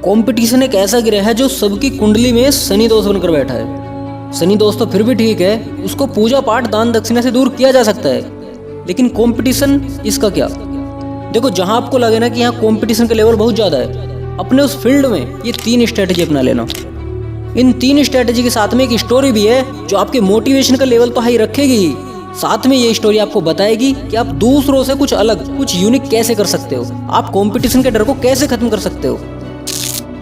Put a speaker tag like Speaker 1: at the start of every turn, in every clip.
Speaker 1: Competition एक ऐसा ग्रह है जो सबकी कुंडली में शनि दोष बनकर बैठा है। शनि दोष तो फिर भी ठीक है, उसको पूजा पाठ दान दक्षिणा से दूर किया जा सकता है, लेकिन कंपटीशन इसका क्या। देखो, जहां आपको लगे ना कि यहाँ कंपटीशन का लेवल बहुत ज़्यादा है, अपने उस फील्ड में ये 3 स्ट्रेटेजी अपना लेना। इन 3 स्ट्रेटेजी के साथ में एक स्टोरी भी है जो आपके मोटिवेशन का लेवल तो हाई रखेगी ही, साथ में ये स्टोरी आपको बताएगी कि आप दूसरों से कुछ अलग, कुछ यूनिक कैसे कर सकते हो, आप कंपटीशन के डर को कैसे खत्म कर सकते हो।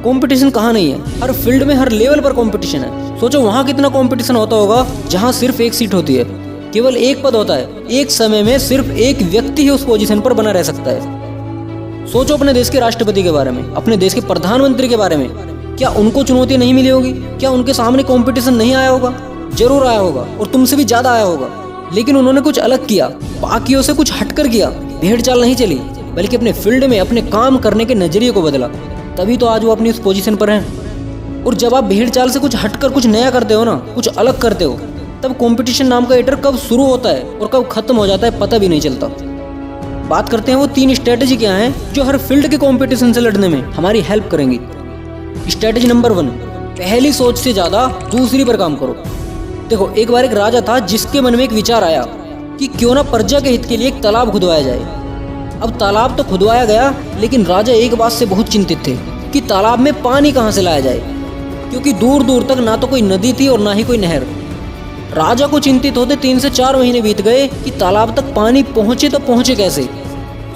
Speaker 1: कंपटीशन कहाँ नहीं है, हर फील्ड में हर लेवल पर कंपटीशन है। सोचो वहाँ कितना कंपटीशन होता होगा जहाँ सिर्फ एक सीट होती है, केवल एक पद होता है, एक समय में सिर्फ एक व्यक्ति ही उस पोजीशन पर बना रह सकता है। सोचो अपने देश के राष्ट्रपति के बारे में, अपने देश के प्रधानमंत्री के बारे में, क्या उनको चुनौती नहीं मिली होगी? क्या उनके सामने कंपटीशन नहीं आया होगा? जरूर आया होगा, और तुमसे भी ज्यादा आया होगा, लेकिन उन्होंने कुछ अलग किया, बाकियों से कुछ हटकर किया। भेड़ चाल नहीं चली, बल्कि अपने फील्ड में अपने काम करने के नजरिए को बदला, तभी तो आज वो अपनी उस पोजीशन पर हैं। और जब आप भीड़ चाल से कुछ हटकर कुछ नया करते हो ना, कुछ अलग करते हो, तब कंपटीशन नाम का एटर कब शुरू होता है और कब खत्म हो जाता है पता भी नहीं चलता। बात करते हैं वो 3 स्ट्रेटेजी क्या हैं जो हर फील्ड के कंपटीशन से लड़ने में हमारी हेल्प करेंगी। स्ट्रेटेजी नंबर 1, पहली सोच से ज्यादा दूसरी पर काम करो। देखो, एक बार एक राजा था जिसके मन में एक विचार आया कि क्यों ना प्रजा के हित के लिए एक तालाब खुदवाया जाए। अब तालाब तो खुदवाया गया, लेकिन राजा एक बात से बहुत चिंतित थे कि तालाब में पानी कहाँ से लाया जाए, क्योंकि दूर दूर तक ना तो कोई नदी थी और ना ही कोई नहर। राजा को चिंतित होते 3 से 4 महीने बीत गए कि तालाब तक पानी पहुंचे तो पहुंचे कैसे।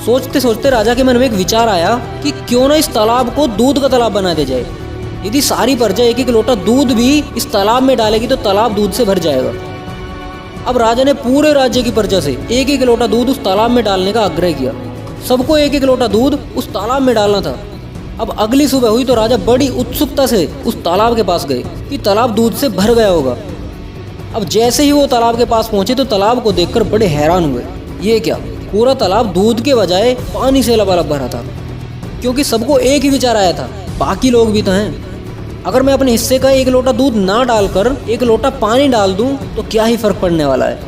Speaker 1: सोचते सोचते राजा के मन में एक विचार आया कि क्यों ना इस तालाब को दूध का तालाब बना दिया जाए। यदि सारी प्रजा एक एक लोटा दूध भी इस तालाब में डालेगी तो तालाब दूध से भर जाएगा। अब राजा ने पूरे राज्य की प्रजा से एक एक लोटा दूध उस तालाब में डालने का आग्रह किया। सबको एक एक लोटा दूध उस तालाब में डालना था। अब अगली सुबह हुई तो राजा बड़ी उत्सुकता से उस तालाब के पास गए कि तालाब दूध से भर गया होगा। अब जैसे ही वो तालाब के पास पहुंचे तो तालाब को देखकर बड़े हैरान हुए। ये क्या, पूरा तालाब दूध के बजाय पानी से लबालब भरा था, क्योंकि सबको एक ही विचार आया था, बाकी लोग भी तो हैं। अगर मैं अपने हिस्से का एक लोटा दूध ना डालकर एक लोटा पानी डाल दूं तो क्या ही फर्क पड़ने वाला है?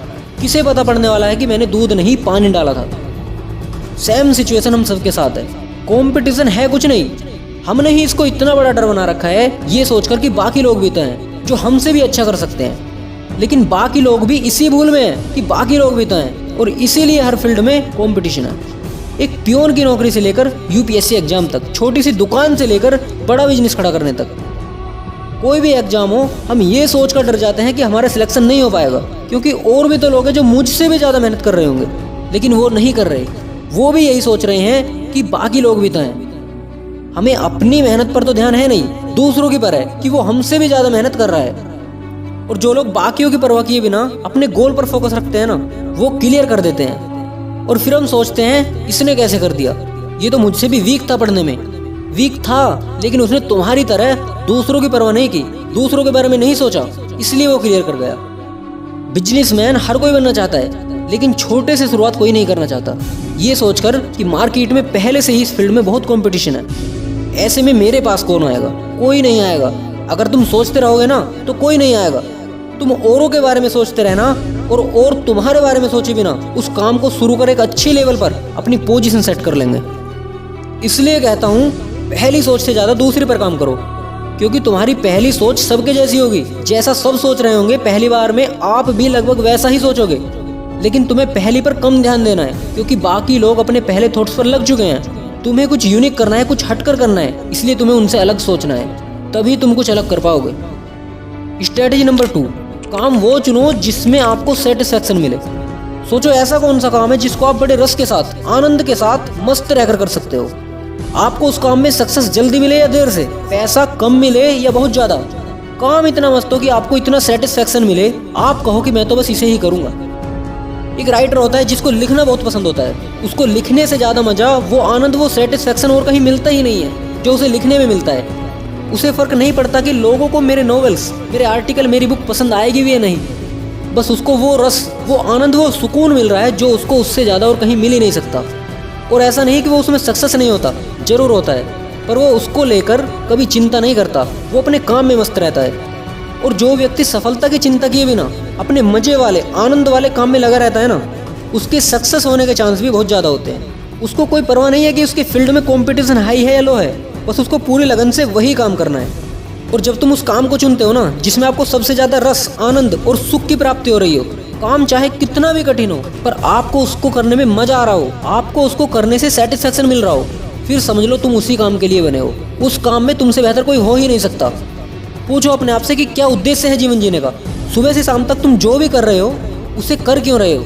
Speaker 1: किसे पता पड़ने वाला है कि मैंने दूध नहीं पानी डाला था। सेम सिचुएशन हम सबके साथ है। कंपटीशन है कुछ नहीं, हमने ही इसको इतना बड़ा डर बना रखा है ये सोचकर कि बाकी लोग भी तो हैं जो हमसे भी अच्छा कर सकते हैं। लेकिन बाकी लोग भी इसी भूल में हैं कि बाकी लोग भी तो हैं, और इसीलिए हर फील्ड में कंपटीशन है। एक पियोन की नौकरी से लेकर यूपीएससी एग्जाम तक, छोटी सी दुकान से लेकर बड़ा बिजनेस खड़ा करने तक, कोई भी एग्जाम हो, हम ये सोचकर डर जाते हैं कि हमारा सिलेक्शन नहीं हो पाएगा, क्योंकि और भी तो लोग हैं जो मुझसे भी ज़्यादा मेहनत कर रहे होंगे, लेकिन वो नहीं कर रहे। वो भी यही सोच रहे हैं कि बाकी लोग भी तो हैं। हमें अपनी मेहनत पर तो ध्यान है नहीं, दूसरों की पर है कि वो हमसे भी ज़्यादा मेहनत कर रहा है। और जो लोग बाकियों की परवाह किए बिना अपने गोल पर फोकस रखते हैं ना, वो क्लियर कर देते हैं। और फिर हम सोचते हैं इसने कैसे कर दिया, ये तो मुझसे भी वीक था पढ़ने में। वीक था, लेकिन उसने तुम्हारी तरह दूसरों की परवाह नहीं की, दूसरों के बारे में नहीं सोचा, इसलिए वो क्लियर कर गया। बिजनेसमैन हर कोई बनना चाहता है, लेकिन छोटे से शुरुआत कोई नहीं करना चाहता, ये सोचकर कि मार्केट में पहले से ही इस फील्ड में बहुत कंपटीशन है। ऐसे में मेरे पास कौन आएगा? कोई नहीं आएगा। अगर तुम सोचते रहोगे ना तो कोई नहीं आएगा। तुम औरों के बारे में सोचते रहना, और तुम्हारे बारे में सोचे बिना उस काम को शुरू कर एक अच्छे लेवल पर अपनी पोजीशन सेट कर लेंगे। इसलिए कहता हूँ, पहली सोच से ज़्यादा दूसरी पर काम करो, क्योंकि तुम्हारी पहली सोच सबके जैसी होगी। जैसा सब सोच रहे होंगे पहली बार में, आप भी लगभग वैसा ही सोचोगे। लेकिन तुम्हें पहली पर कम ध्यान देना है, क्योंकि बाकी लोग अपने पहले थॉट्स पर लग चुके हैं। तुम्हें कुछ यूनिक करना है, कुछ हटकर करना है, इसलिए तुम्हें उनसे अलग सोचना है, तभी तुम कुछ अलग कर पाओगे। स्ट्रेटेजी नंबर 2, काम वो चुनो जिसमें आपको सेटिस्फैक्शन मिले। सोचो ऐसा कौन सा काम है जिसको आप बड़े रस के साथ, आनंद के साथ, मस्त रहकर कर सकते हो। आपको उस काम में सक्सेस जल्दी मिले या देर से, पैसा कम मिले या बहुत ज़्यादा, काम इतना मस्त हो कि आपको इतना सेटिस्फैक्शन मिले, आप कहो कि मैं तो बस इसे ही करूँगा। एक राइटर होता है जिसको लिखना बहुत पसंद होता है, उसको लिखने से ज़्यादा मज़ा, वो आनंद, वो सेटिस्फैक्शन और कहीं मिलता ही नहीं है जो उसे लिखने में मिलता है। उसे फ़र्क नहीं पड़ता कि लोगों को मेरे नॉवेल्स, मेरे आर्टिकल, मेरी बुक पसंद आएगी भी या नहीं, बस उसको वो रस, वो आनंद, वो सुकून मिल रहा है जो उसको उससे ज़्यादा और कहीं मिल ही नहीं सकता। और ऐसा नहीं कि वो उसमें सक्सेस नहीं होता, जरूर होता है, पर वो उसको लेकर कभी चिंता नहीं करता, वो अपने काम में मस्त रहता है। और जो व्यक्ति सफलता की चिंता किए बिना अपने मजे वाले, आनंद वाले काम में लगा रहता है ना, उसके सक्सेस होने के चांस भी बहुत ज़्यादा होते हैं। उसको कोई परवाह नहीं है कि उसके फील्ड में कंपटीशन हाई है या लो है, बस उसको पूरी लगन से वही काम करना है। और जब तुम उस काम को चुनते हो ना जिसमें आपको सबसे ज़्यादा रस, आनंद और सुख की प्राप्ति हो रही हो, काम चाहे कितना भी कठिन हो पर आपको उसको करने में मजा आ रहा हो, आपको उसको करने से सेटिस्फेक्शन मिल रहा हो, फिर समझ लो तुम उसी काम के लिए बने हो। उस काम में तुमसे बेहतर कोई हो ही नहीं सकता। पूछो अपने आप से कि क्या उद्देश्य है जीवन जीने का। सुबह से शाम तक तुम जो भी कर रहे हो उसे कर क्यों रहे हो।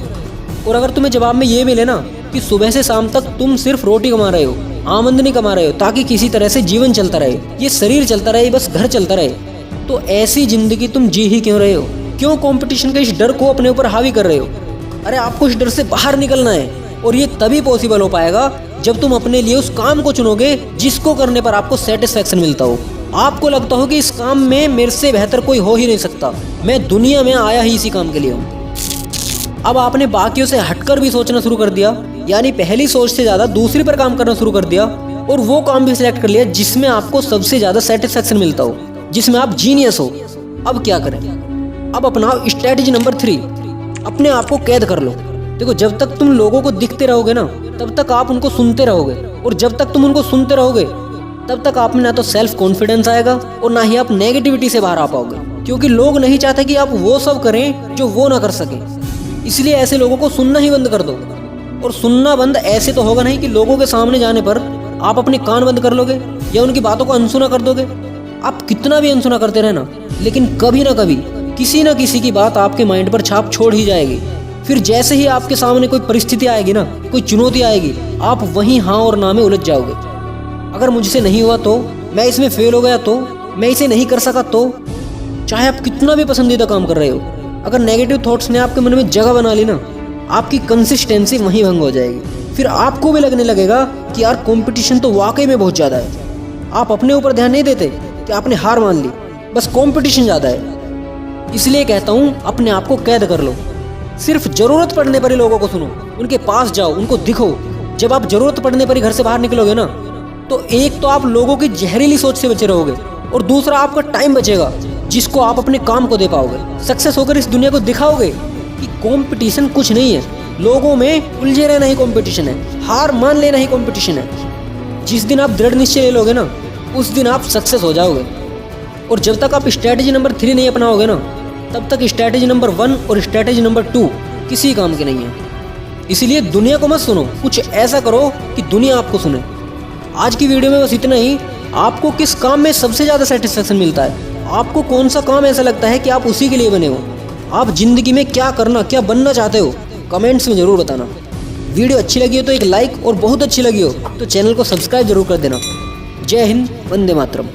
Speaker 1: और अगर तुम्हें जवाब में ये मिले ना कि सुबह से शाम तक तुम सिर्फ रोटी कमा रहे हो, आमदनी कमा रहे हो ताकि किसी तरह से जीवन चलता रहे, ये शरीर चलता रहे, बस घर चलता रहे, तो ऐसी जिंदगी तुम जी ही क्यों रहे हो। क्यों कंपटीशन के इस डर को अपने ऊपर हावी कर रहे हो। अरे आपको इस डर से बाहर निकलना है और ये तभी पॉसिबल हो पाएगा जब तुम अपने लिए उस काम को चुनोगे जिसको करने पर आपको सेटिस्फेक्शन मिलता हो। आपको लगता हो कि इस काम में मेरे से बेहतर कोई हो ही नहीं सकता, मैं दुनिया में आया ही इसी काम के लिए हूँ। अब आपने बाकियों से हटकर भी सोचना शुरू कर दिया, यानी पहली सोच से ज़्यादा दूसरी पर काम करना शुरू कर दिया और वो काम भी सिलेक्ट कर लिया जिसमें आपको सबसे ज़्यादा सेटिस्फेक्शन मिलता हो, जिसमें आप जीनियस हो। अब क्या करें। अब अपनाओ स्ट्रैटेजी नंबर 3, अपने आप को कैद कर लो। देखो जब तक तुम लोगों को दिखते रहोगे ना तब तक आप उनको सुनते रहोगे, और जब तक तुम उनको सुनते रहोगे तब तक आप में ना तो सेल्फ कॉन्फिडेंस आएगा और ना ही आप नेगेटिविटी से बाहर आ पाओगे, क्योंकि लोग नहीं चाहते कि आप वो सब करें जो वो ना कर सके। इसलिए ऐसे लोगों को सुनना ही बंद कर दो। और सुनना बंद ऐसे तो होगा नहीं कि लोगों के सामने जाने पर आप अपने कान बंद कर लोगे या उनकी बातों को अनसुना कर दोगे। आप कितना भी अनसुना करते रहना, लेकिन कभी ना कभी किसी ना किसी की बात आपके माइंड पर छाप छोड़ ही जाएगी। फिर जैसे ही आपके सामने कोई परिस्थिति आएगी ना, कोई चुनौती आएगी, आप वहीं हाँ और ना में उलझ जाओगे। अगर मुझसे नहीं हुआ तो, मैं इसमें फेल हो गया तो, मैं इसे नहीं कर सका तो, चाहे आप कितना भी पसंदीदा काम कर रहे हो, अगर नेगेटिव थॉट्स ने आपके मन में जगह बना ली ना, आपकी कंसिस्टेंसी वहीं भंग हो जाएगी। फिर आपको भी लगने लगेगा कि यार कंपटीशन तो वाकई में बहुत ज़्यादा है। आप अपने ऊपर ध्यान नहीं देते कि आपने हार मान ली, बस कंपटीशन ज़्यादा है। इसलिए कहता हूँ अपने आप को कैद कर लो। सिर्फ ज़रूरत पड़ने पर ही लोगों को सुनो, उनके पास जाओ, उनको दिखो। जब आप ज़रूरत पड़ने पर ही घर से बाहर निकलोगे ना, तो एक तो आप लोगों की जहरीली सोच से बचे रहोगे और दूसरा आपका टाइम बचेगा जिसको आप अपने काम को दे पाओगे। सक्सेस होकर इस दुनिया को दिखाओगे कि कंपटीशन कुछ नहीं है, लोगों में उलझे रहना ही कंपटीशन है, हार मान लेना ही कंपटीशन है। जिस दिन आप दृढ़ निश्चय ले लोगे ना, उस दिन आप सक्सेस हो जाओगे। और जब तक आप स्ट्रैटेजी नंबर 3 नहीं अपनाओगे ना, तब तक स्ट्रैटेजी नंबर 1 और स्ट्रैटेजी नंबर 2 किसी काम की नहीं है। इसलिए दुनिया को मत सुनो, कुछ ऐसा करो कि दुनिया आपको सुने। आज की वीडियो में बस इतना ही। आपको किस काम में सबसे ज़्यादा सेटिस्फेक्शन मिलता है, आपको कौन सा काम ऐसा लगता है कि आप उसी के लिए बने हो, आप जिंदगी में क्या करना, क्या बनना चाहते हो, कमेंट्स में ज़रूर बताना। वीडियो अच्छी लगी हो तो एक लाइक, और बहुत अच्छी लगी हो तो चैनल को सब्सक्राइब जरूर कर देना। जय हिंद, वंदे मातरम।